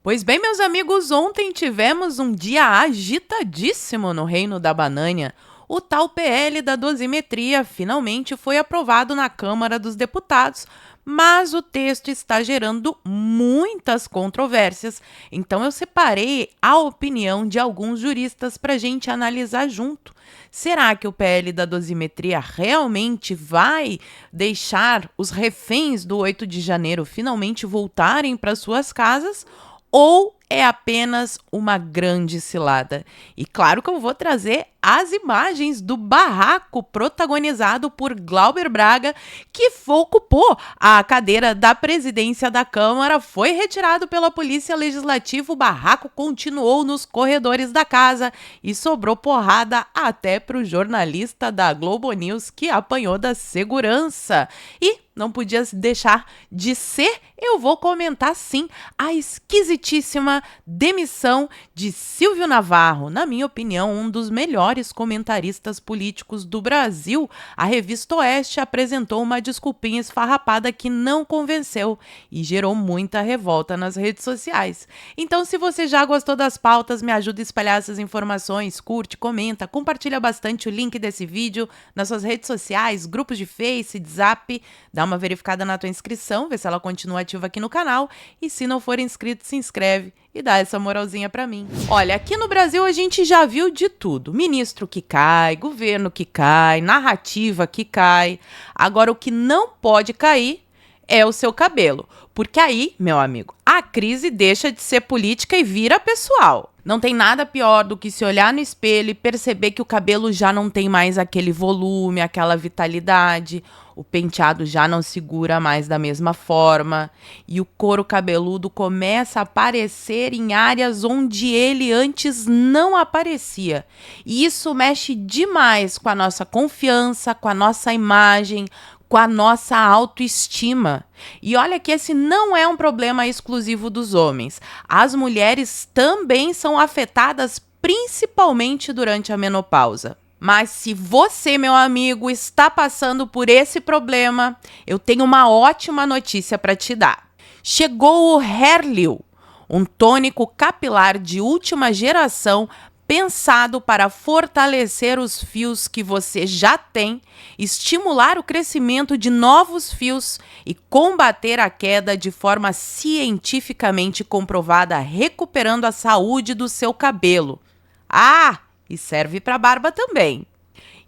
Pois bem, meus amigos, ontem tivemos um dia agitadíssimo no Reino da Banânia. O tal PL da dosimetria finalmente foi aprovado na Câmara dos Deputados, mas o texto está gerando muitas controvérsias. Então eu separei a opinião de alguns juristas para a gente analisar junto. Será que o PL da dosimetria realmente vai deixar os reféns do 8 de janeiro finalmente voltarem para suas casas? Ou é apenas uma grande cilada? E claro que eu vou trazer as imagens do barraco protagonizado por Glauber Braga, que ocupou a cadeira da presidência da Câmara, foi retirado pela Polícia Legislativa, o barraco continuou nos corredores da casa e sobrou porrada até para o jornalista da Globo News, que apanhou da segurança. E não podia deixar de ser, eu vou comentar sim a esquisitíssima demissão de Silvio Navarro, na minha opinião, um dos melhores comentaristas políticos do Brasil. A revista Oeste apresentou uma desculpinha esfarrapada que não convenceu e gerou muita revolta nas redes sociais. Então, se você já gostou das pautas, me ajuda a espalhar essas informações, curte, comenta, compartilha bastante o link desse vídeo nas suas redes sociais, grupos de Face, de Zap, dá uma verificada na tua inscrição, vê se ela continua ativa aqui no canal e se não for inscrito, se inscreve e dá essa moralzinha pra mim. Olha, aqui no Brasil a gente já viu de tudo. Ministro que cai, governo que cai, narrativa que cai. Agora o que não pode cair é o seu cabelo. Porque aí, meu amigo, a crise deixa de ser política e vira pessoal. Não tem nada pior do que se olhar no espelho e perceber que o cabelo já não tem mais aquele volume, aquela vitalidade, o penteado já não segura mais da mesma forma e o couro cabeludo começa a aparecer em áreas onde ele antes não aparecia. E isso mexe demais com a nossa confiança, com a nossa imagem, com a nossa autoestima. E olha que esse não é um problema exclusivo dos homens. As mulheres também são afetadas, principalmente durante a menopausa. Mas se você, meu amigo, está passando por esse problema, eu tenho uma ótima notícia para te dar. Chegou o Hairleo, um tônico capilar de última geração pensado para fortalecer os fios que você já tem, estimular o crescimento de novos fios e combater a queda de forma cientificamente comprovada, recuperando a saúde do seu cabelo. Ah, e serve para barba também.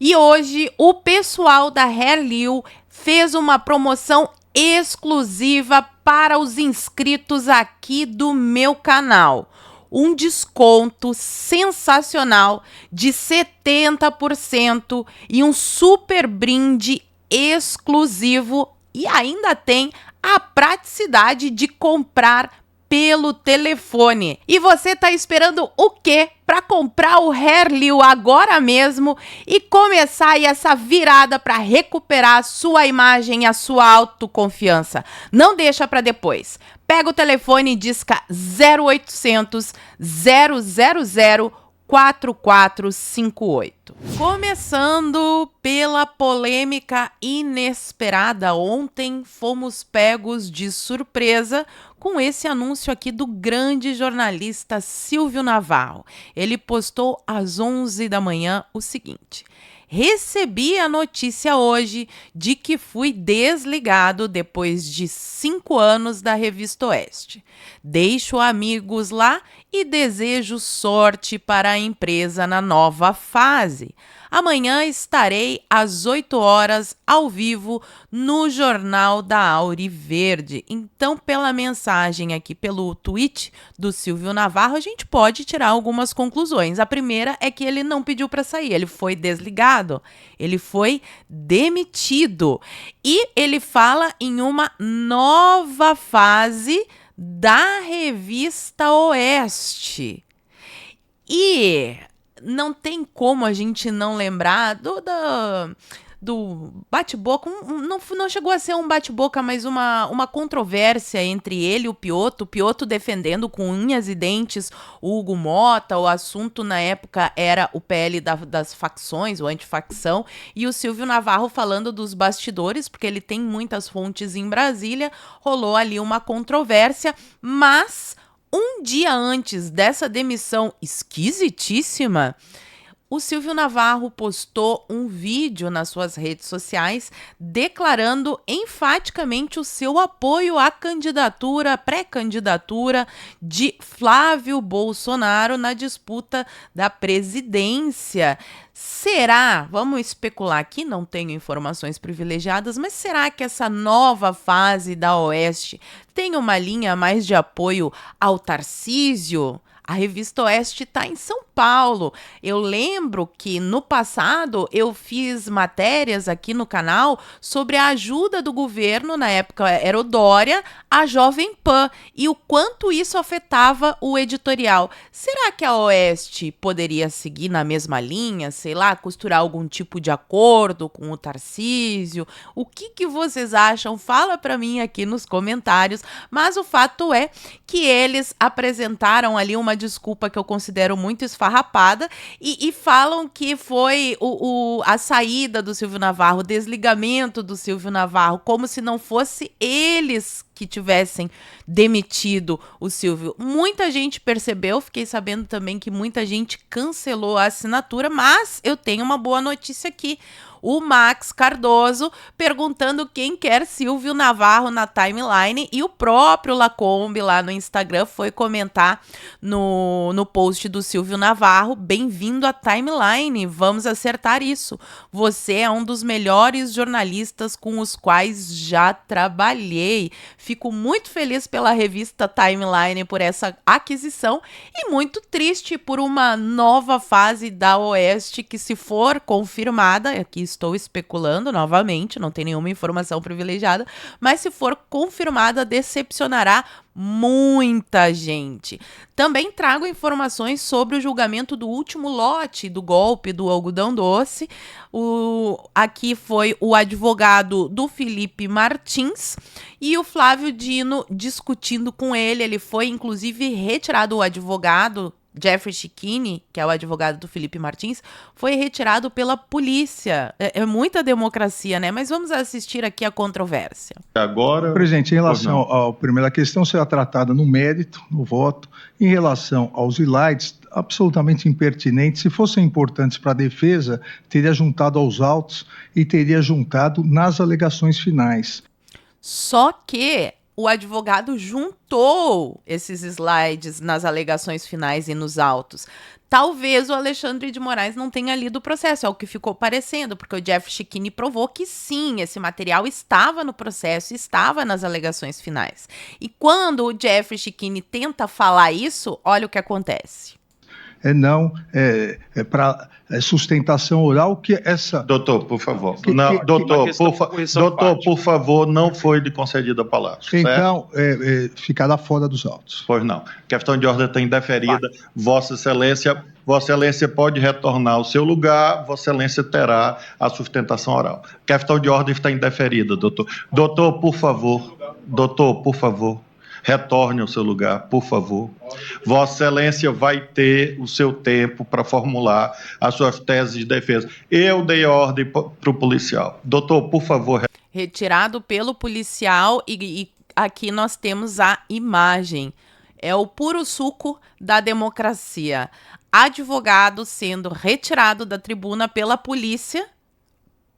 E hoje o pessoal da Hairleo fez uma promoção exclusiva para os inscritos aqui do meu canal. Um desconto sensacional de 70% e um super brinde exclusivo e ainda tem a praticidade de comprar pelo telefone. E você tá esperando o quê para comprar o Hairleo agora mesmo e começar aí essa virada para recuperar a sua imagem e a sua autoconfiança? Não deixa para depois. Pega o telefone e disca 0800 000 4458. Começando pela polêmica inesperada. Ontem fomos pegos de surpresa com esse anúncio aqui do grande jornalista Silvio Navarro. Ele postou às 11 da manhã o seguinte: recebi a notícia hoje de que fui desligado depois de 5 anos da Revista Oeste. Deixo amigos lá e desejo sorte para a empresa na nova fase. Amanhã estarei às 8 horas ao vivo no Jornal da Auriverde. Então, pela mensagem aqui, pelo tweet do Silvio Navarro, a gente pode tirar algumas conclusões. A primeira é que ele não pediu para sair, ele foi desligado, ele foi demitido. E ele fala em uma nova fase da Revista Oeste. E não tem como a gente não lembrar do bate-boca. Não chegou a ser um bate-boca, mas uma controvérsia entre ele e o Piotto defendendo com unhas e dentes o Hugo Motta. O assunto na época era o PL das facções, o antifacção, e o Silvio Navarro falando dos bastidores, porque ele tem muitas fontes em Brasília. Rolou ali uma controvérsia, mas Um dia antes dessa demissão esquisitíssima, o Silvio Navarro postou um vídeo nas suas redes sociais declarando enfaticamente o seu apoio à pré-candidatura de Flávio Bolsonaro na disputa da presidência. Será, vamos especular aqui, não tenho informações privilegiadas, mas será que essa nova fase da Oeste tem uma linha mais de apoio ao Tarcísio? A Revista Oeste está em São Paulo. Eu lembro que no passado eu fiz matérias aqui no canal sobre a ajuda do governo, na época era o Dória, à Jovem Pan e o quanto isso afetava o editorial. Será que a Oeste poderia seguir na mesma linha, sei lá, costurar algum tipo de acordo com o Tarcísio? O que vocês acham? Fala para mim aqui nos comentários. Mas o fato é que eles apresentaram ali uma desculpa que eu considero muito esfarrapada e falam que foi a saída do Silvio Navarro, o desligamento do Silvio Navarro, como se não fosse eles que tivessem demitido o Silvio. Muita gente percebeu, fiquei sabendo também que muita gente cancelou a assinatura, mas eu tenho uma boa notícia aqui. O Max Cardoso perguntando quem quer Silvio Navarro na timeline e o próprio Lacombe lá no Instagram foi comentar no post do Silvio Navarro: bem-vindo à timeline, vamos acertar isso. Você é um dos melhores jornalistas com os quais já trabalhei. Fico muito feliz pela revista Timeline por essa aquisição e muito triste por uma nova fase da Oeste que, se for confirmada, aqui estou especulando novamente, não tem nenhuma informação privilegiada, mas se for confirmada, decepcionará muita gente. Também trago informações sobre o julgamento do último lote do golpe do algodão doce. Aqui foi o advogado do Felipe Martins e o Flávio Dino discutindo com ele. Ele foi, inclusive, retirado, o advogado Jeffrey Chikini, que é o advogado do Felipe Martins, foi retirado pela polícia. É muita democracia, né? Mas vamos assistir aqui a controvérsia. Agora, presidente, em relação à primeira questão, será tratada no mérito, no voto. Em relação aos slides, absolutamente impertinentes. Se fossem importantes para a defesa, teria juntado aos autos e teria juntado nas alegações finais. Só que o advogado juntou esses slides nas alegações finais e nos autos. Talvez o Alexandre de Moraes não tenha lido o processo, é o que ficou parecendo, porque o Jeff Chikini provou que sim, esse material estava no processo, estava nas alegações finais. E quando o Jeff Chikini tenta falar isso, olha o que acontece. Para sustentação oral que essa... Doutor, por favor. Doutor, por favor, não foi lhe concedida a palavra. Então, ficará fora dos autos. Pois não. Questão de ordem está indeferida. Vossa Excelência pode retornar ao seu lugar, Vossa Excelência terá a sustentação oral. Questão de ordem está indeferida, doutor. Doutor, por favor. Retorne ao seu lugar, por favor. Vossa Excelência vai ter o seu tempo para formular as suas teses de defesa. Eu dei ordem para o policial. Doutor, por favor. Retirado pelo policial e aqui nós temos a imagem. É o puro suco da democracia. Advogado sendo retirado da tribuna pela polícia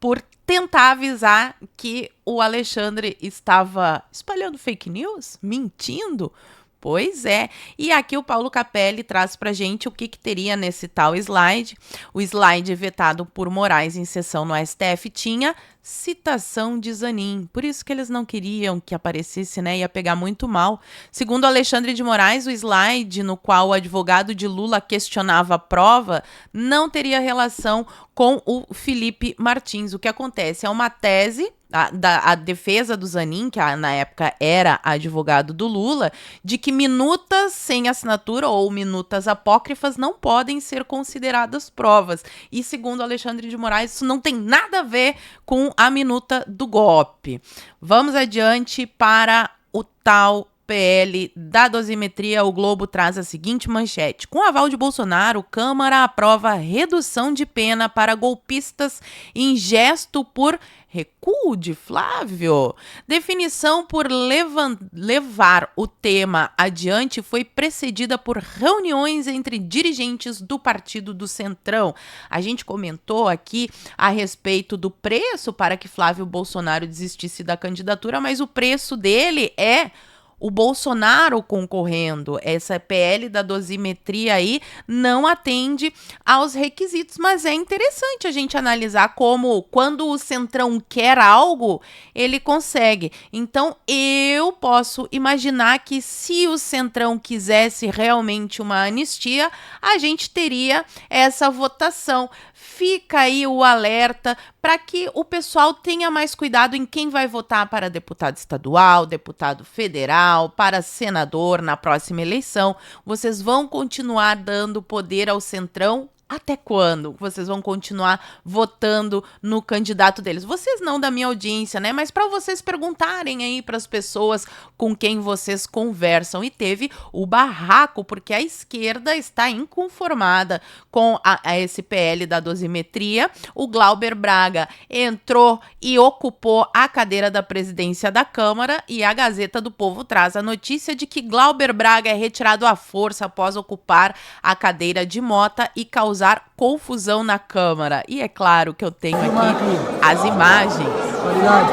por tentar avisar que o Alexandre estava espalhando fake news, mentindo. Pois é. E aqui o Paulo Capelli traz pra gente o que teria nesse tal slide. O slide vetado por Moraes em sessão no STF tinha citação de Zanin. Por isso que eles não queriam que aparecesse, né? Ia pegar muito mal. Segundo Alexandre de Moraes, o slide no qual o advogado de Lula questionava a prova não teria relação com o Felipe Martins. O que acontece? É uma tese a defesa do Zanin, que na época era advogado do Lula, de que minutas sem assinatura ou minutas apócrifas não podem ser consideradas provas. E segundo Alexandre de Moraes, isso não tem nada a ver com a minuta do golpe. Vamos adiante para o tal PL da dosimetria, o Globo traz a seguinte manchete: com aval de Bolsonaro, Câmara aprova redução de pena para golpistas em gesto por recuo de Flávio. Definição por levar o tema adiante foi precedida por reuniões entre dirigentes do Partido do Centrão. A gente comentou aqui a respeito do preço para que Flávio Bolsonaro desistisse da candidatura, mas o preço dele é o Bolsonaro concorrendo. Essa PL da dosimetria aí não atende aos requisitos, mas é interessante a gente analisar como quando o Centrão quer algo, ele consegue. Então, eu posso imaginar que se o Centrão quisesse realmente uma anistia, a gente teria essa votação. Fica aí o alerta para que o pessoal tenha mais cuidado em quem vai votar para deputado estadual, deputado federal, para senador na próxima eleição. Vocês vão continuar dando poder ao Centrão? Até quando vocês vão continuar votando no candidato deles? Vocês não da minha audiência, né? Mas para vocês perguntarem aí para as pessoas com quem vocês conversam. E teve o barraco, porque a esquerda está inconformada com a SPL da dosimetria. O Glauber Braga entrou e ocupou a cadeira da presidência da Câmara e a Gazeta do Povo traz a notícia de que Glauber Braga é retirado à força após ocupar a cadeira de Mota e causar confusão na Câmara. E é claro que eu tenho aqui as imagens. Qualidade.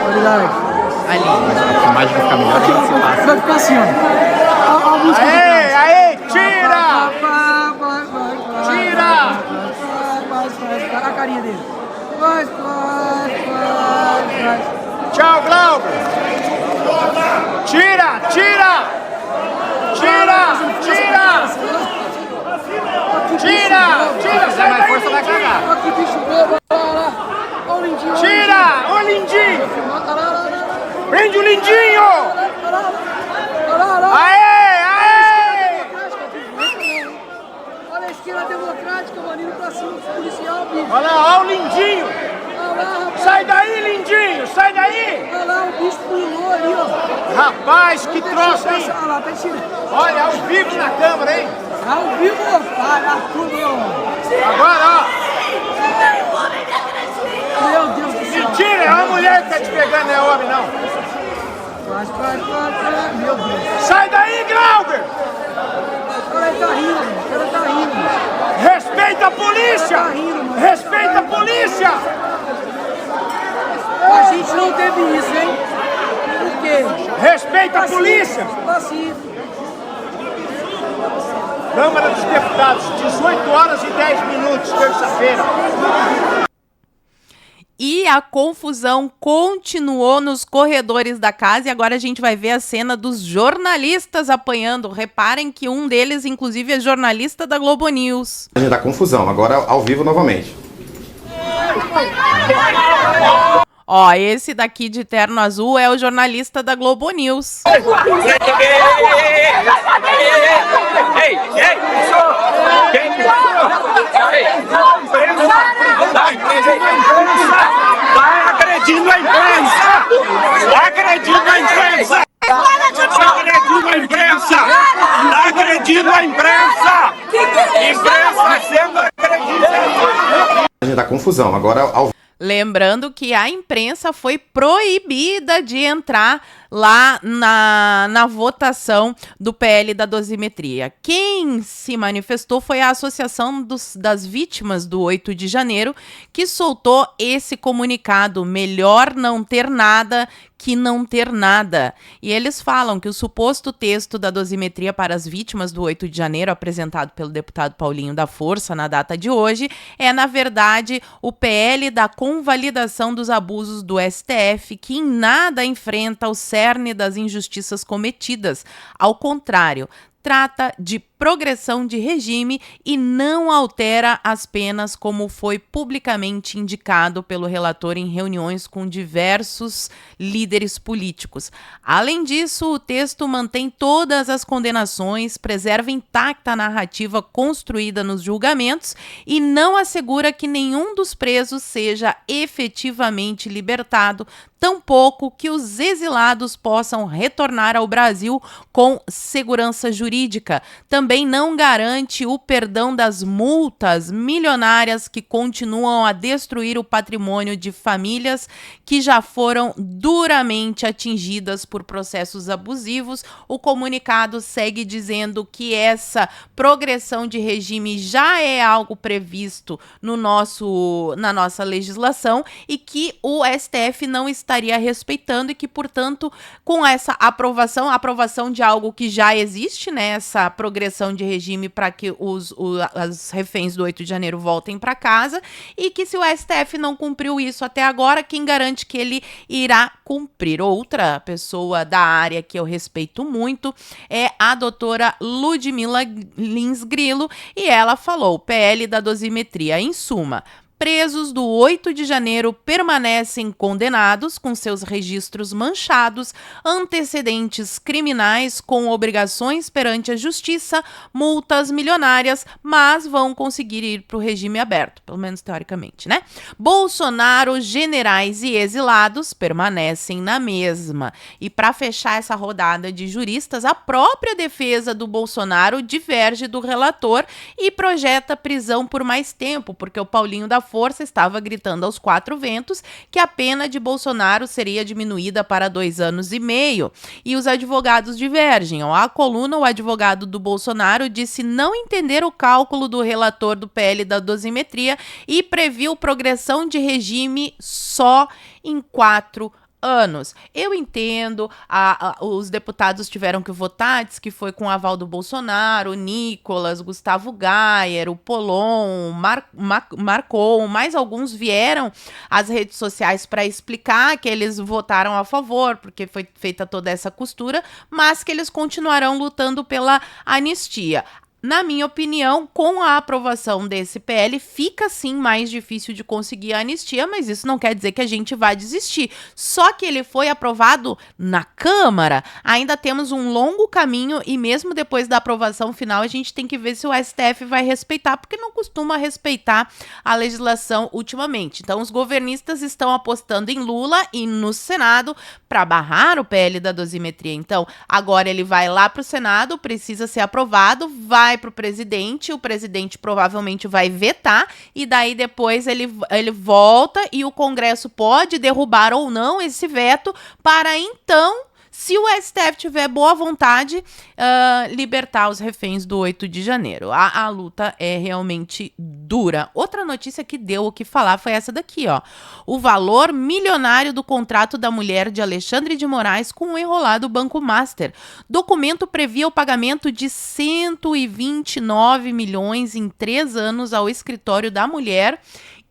Ali. A imagem vai ficar melhor que se passa. Vai ficar assim, ó. Aê, tira! Tira! Vai, a carinha dele. Vai. Tchau, Glauber! Tira! Sai mais força, vai cagar! Aqui, bicho bobo, olha o lindinho. Tira! Ô, lindinho! Prende o lindinho! Aê! Olha a esquerda democrática, maninho, pra cima do policial, bicho. Olha lá, ó o lindinho! Olha lá, rapaz. Sai daí, lindinho! Sai daí! Olha lá, o bicho pulou ali, ó. Rapaz, que troço, hein? Olha lá, tá tirando. Olha, ao vivo na câmera, hein? Ao vivo, para tudo, Agora, ó. Meu Deus do céu. Mentira, é uma mulher que tá te pegando, não é homem, não. Vai. Meu Deus. Sai daí, Glauber! O cara tá rindo. Respeita a polícia! Tá rindo, mano. Respeita a polícia! A gente não teve isso, hein? Por quê? Respeita a polícia! Pacífico. Câmara dos Deputados, 18 horas e 10 minutos, terça-feira. E a confusão continuou nos corredores da casa e agora a gente vai ver a cena dos jornalistas apanhando. Reparem que um deles, inclusive, é jornalista da Globo News. Da confusão, agora ao vivo novamente. Ó, esse daqui de terno azul é o jornalista da Globo News. Tá agredindo a imprensa! Tá agredindo a imprensa! Tá agredindo a imprensa! Tá agredindo a imprensa! Imprensa sendo agredida! Da confusão, agora ao Lembrando que a imprensa foi proibida de entrar lá na votação do PL da dosimetria. Quem se manifestou foi a Associação das Vítimas do 8 de janeiro, que soltou esse comunicado: melhor não ter nada que não ter nada. E eles falam que o suposto texto da dosimetria para as vítimas do 8 de janeiro, apresentado pelo deputado Paulinho da Força na data de hoje, é, na verdade, o PL da convalidação dos abusos do STF, que em nada enfrenta o cerne das injustiças cometidas. Ao contrário, trata de progressão de regime e não altera as penas, como foi publicamente indicado pelo relator em reuniões com diversos líderes políticos. Além disso, o texto mantém todas as condenações, preserva intacta a narrativa construída nos julgamentos e não assegura que nenhum dos presos seja efetivamente libertado, tampouco que os exilados possam retornar ao Brasil com segurança jurídica. Também não garante o perdão das multas milionárias que continuam a destruir o patrimônio de famílias que já foram duramente atingidas por processos abusivos. O comunicado segue dizendo que essa progressão de regime já é algo previsto na nossa legislação e que o STF não estaria respeitando e que, portanto, com essa aprovação de algo que já existe, né, essa progressão de regime para que os reféns do 8 de janeiro voltem para casa, e que se o STF não cumpriu isso até agora, quem garante que ele irá cumprir? Outra pessoa da área que eu respeito muito é a doutora Ludmila Lins Grilo, e ela falou: o PL da dosimetria, em suma, presos do 8 de janeiro permanecem condenados com seus registros manchados, antecedentes criminais com obrigações perante a justiça, multas milionárias, mas vão conseguir ir para o regime aberto, pelo menos teoricamente, né? Bolsonaro, generais e exilados permanecem na mesma. E para fechar essa rodada de juristas, a própria defesa do Bolsonaro diverge do relator e projeta prisão por mais tempo, porque o Paulinho da Força estava gritando aos quatro ventos que a pena de Bolsonaro seria diminuída para 2 anos e meio. E os advogados divergem. A coluna, o advogado do Bolsonaro disse não entender o cálculo do relator do PL da dosimetria e previu progressão de regime só em 4 anos. Eu entendo, os deputados tiveram que votar, diz que foi com o aval do Bolsonaro, o Nicolas, Gustavo Gayer, o Polon, Marcon, mais alguns vieram às redes sociais para explicar que eles votaram a favor, porque foi feita toda essa costura, mas que eles continuarão lutando pela anistia. Na minha opinião, com a aprovação desse PL, fica sim mais difícil de conseguir a anistia, mas isso não quer dizer que a gente vai desistir. Só que ele foi aprovado na Câmara, ainda temos um longo caminho e mesmo depois da aprovação final, a gente tem que ver se o STF vai respeitar, porque não costuma respeitar a legislação ultimamente. Então, os governistas estão apostando em Lula e no Senado para barrar o PL da dosimetria. Então, agora ele vai lá para o Senado, precisa ser aprovado, vai para o presidente provavelmente vai vetar e daí depois ele volta e o Congresso pode derrubar ou não esse veto para então, se o STF tiver boa vontade, libertar os reféns do 8 de janeiro. A luta é realmente dura. Outra notícia que deu o que falar foi essa daqui, ó. O valor milionário do contrato da mulher de Alexandre de Moraes com o enrolado Banco Master. Documento previa o pagamento de 129 milhões em 3 anos ao escritório da mulher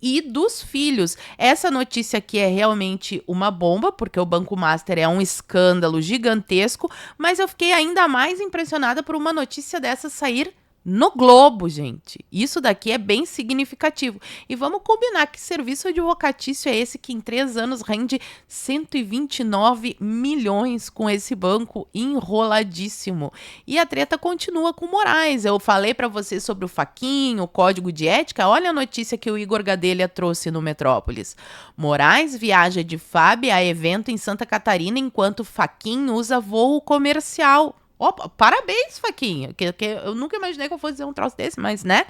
e dos filhos. Essa notícia aqui é realmente uma bomba, porque o Banco Master é um escândalo gigantesco, mas eu fiquei ainda mais impressionada por uma notícia dessa sair no Globo, gente. Isso daqui é bem significativo. E vamos combinar que serviço advocatício é esse que em 3 anos rende 129 milhões com esse banco enroladíssimo. E a treta continua com Moraes. Eu falei para vocês sobre o Fachin, o código de ética. Olha a notícia que o Igor Gadelha trouxe no Metrópolis. Moraes viaja de FAB a evento em Santa Catarina enquanto Fachin usa voo comercial. Opa, parabéns, Fachin, que eu nunca imaginei que eu fosse dizer um troço desse, mas, né?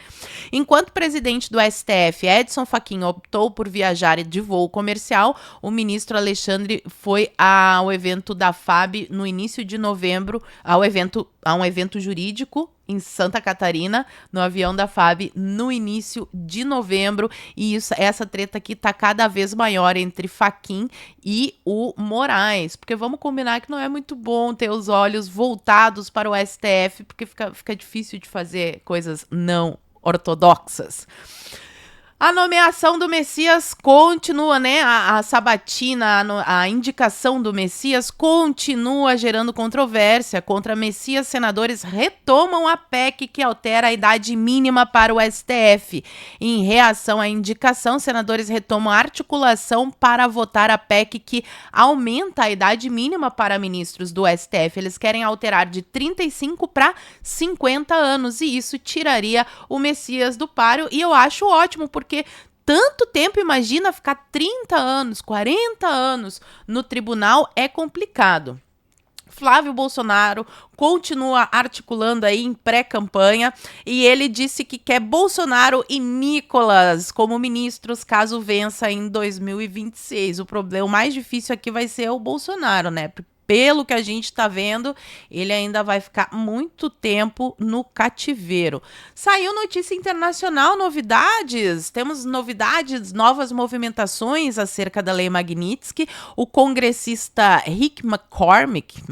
Enquanto presidente do STF, Edson Fachin, optou por viajar de voo comercial, o ministro Alexandre foi ao evento da FAB no início de novembro, a um evento jurídico em Santa Catarina, no avião da FAB, no início de novembro, e essa treta aqui tá cada vez maior entre Fachin e o Moraes, porque vamos combinar que não é muito bom ter os olhos voltados para o STF, porque fica difícil de fazer coisas não ortodoxas. A nomeação do Messias continua, né? A sabatina, a indicação do Messias continua gerando controvérsia. Contra Messias, senadores retomam a PEC que altera a idade mínima para o STF. Em reação à indicação, senadores retomam a articulação para votar a PEC que aumenta a idade mínima para ministros do STF. Eles querem alterar de 35 para 50 anos e isso tiraria o Messias do páreo. E eu acho ótimo, porque tanto tempo, imagina ficar 30 anos, 40 anos no tribunal, é complicado. Flávio Bolsonaro continua articulando aí em pré-campanha e ele disse que quer Bolsonaro e Nicolas como ministros caso vença em 2026. O problema mais difícil aqui vai ser o Bolsonaro, né? Pelo que a gente está vendo, ele ainda vai ficar muito tempo no cativeiro. Saiu notícia internacional, novidades. Temos novidades, novas movimentações acerca da Lei Magnitsky. O congressista Rick McCormick,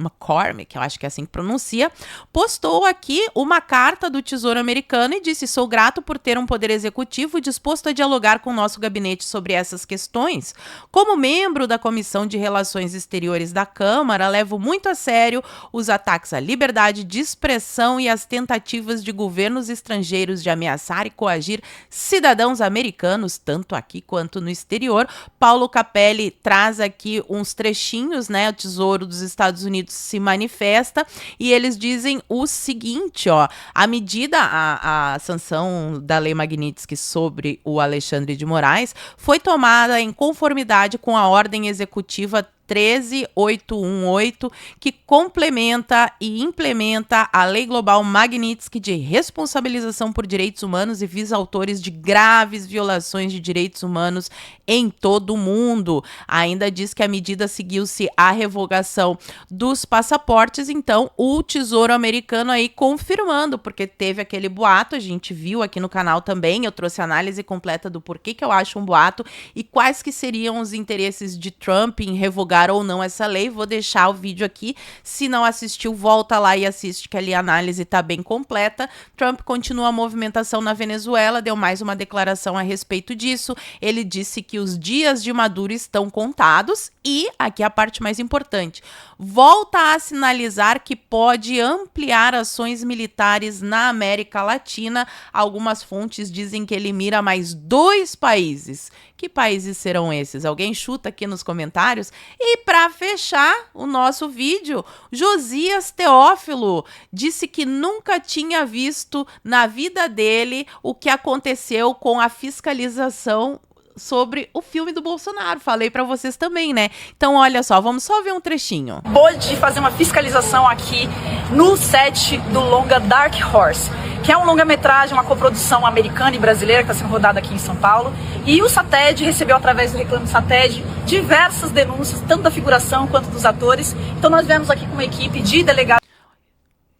eu acho que é assim que pronuncia, postou aqui uma carta do Tesouro Americano e disse: sou grato por ter um poder executivo disposto a dialogar com o nosso gabinete sobre essas questões. Como membro da Comissão de Relações Exteriores da Câmara, levo muito a sério os ataques à liberdade de expressão e as tentativas de governos estrangeiros de ameaçar e coagir cidadãos americanos, tanto aqui quanto no exterior. Paulo Capelli traz aqui uns trechinhos, né? O Tesouro dos Estados Unidos se manifesta e eles dizem o seguinte, ó: a medida, a sanção da Lei Magnitsky sobre o Alexandre de Moraes foi tomada em conformidade com a ordem executiva 13818, que complementa e implementa a Lei Global Magnitsky de responsabilização por direitos humanos e visa autores de graves violações de direitos humanos em todo o mundo. Ainda diz que a medida seguiu-se à revogação dos passaportes, então o Tesouro Americano aí confirmando, porque teve aquele boato, a gente viu aqui no canal também, eu trouxe análise completa do porquê que eu acho um boato e quais que seriam os interesses de Trump em revogar ou não essa lei. Vou deixar o vídeo aqui, se não assistiu, volta lá e assiste, que ali a análise está bem completa. Trump continua a movimentação na Venezuela, deu mais uma declaração a respeito disso. Ele disse que os dias de Maduro estão contados e, aqui a parte mais importante, volta a sinalizar que pode ampliar ações militares na América Latina. Algumas fontes dizem que ele mira mais 2 países. Que países serão esses? Alguém chuta aqui nos comentários? E para fechar o nosso vídeo, Josias Teófilo disse que nunca tinha visto na vida dele o que aconteceu com a fiscalização sobre o filme do Bolsonaro. Falei pra vocês também, né? Então, olha só, vamos só ver um trechinho. Pôde fazer uma fiscalização aqui no set do longa Dark Horse, que é um longa-metragem, uma coprodução americana e brasileira que está sendo rodada aqui em São Paulo. E o SATED recebeu, através do Reclame SATED, diversas denúncias, tanto da figuração quanto dos atores. Então nós viemos aqui com uma equipe de delegados.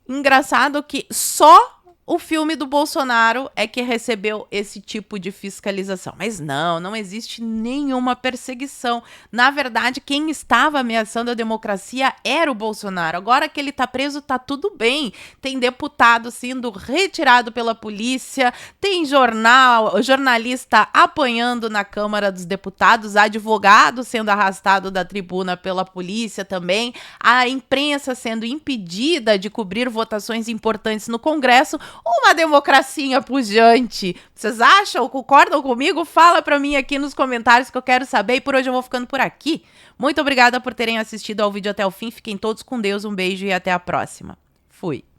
Engraçado que só o filme do Bolsonaro é que recebeu esse tipo de fiscalização. Mas não existe nenhuma perseguição. Na verdade, quem estava ameaçando a democracia era o Bolsonaro. Agora que ele está preso, tá tudo bem. Tem deputado sendo retirado pela polícia, tem jornalista apanhando na Câmara dos Deputados, advogado sendo arrastado da tribuna pela polícia também, a imprensa sendo impedida de cobrir votações importantes no Congresso. Uma democracia pujante. Vocês acham? Concordam comigo? Fala pra mim aqui nos comentários que eu quero saber. E por hoje eu vou ficando por aqui. Muito obrigada por terem assistido ao vídeo até o fim. Fiquem todos com Deus. Um beijo e até a próxima. Fui.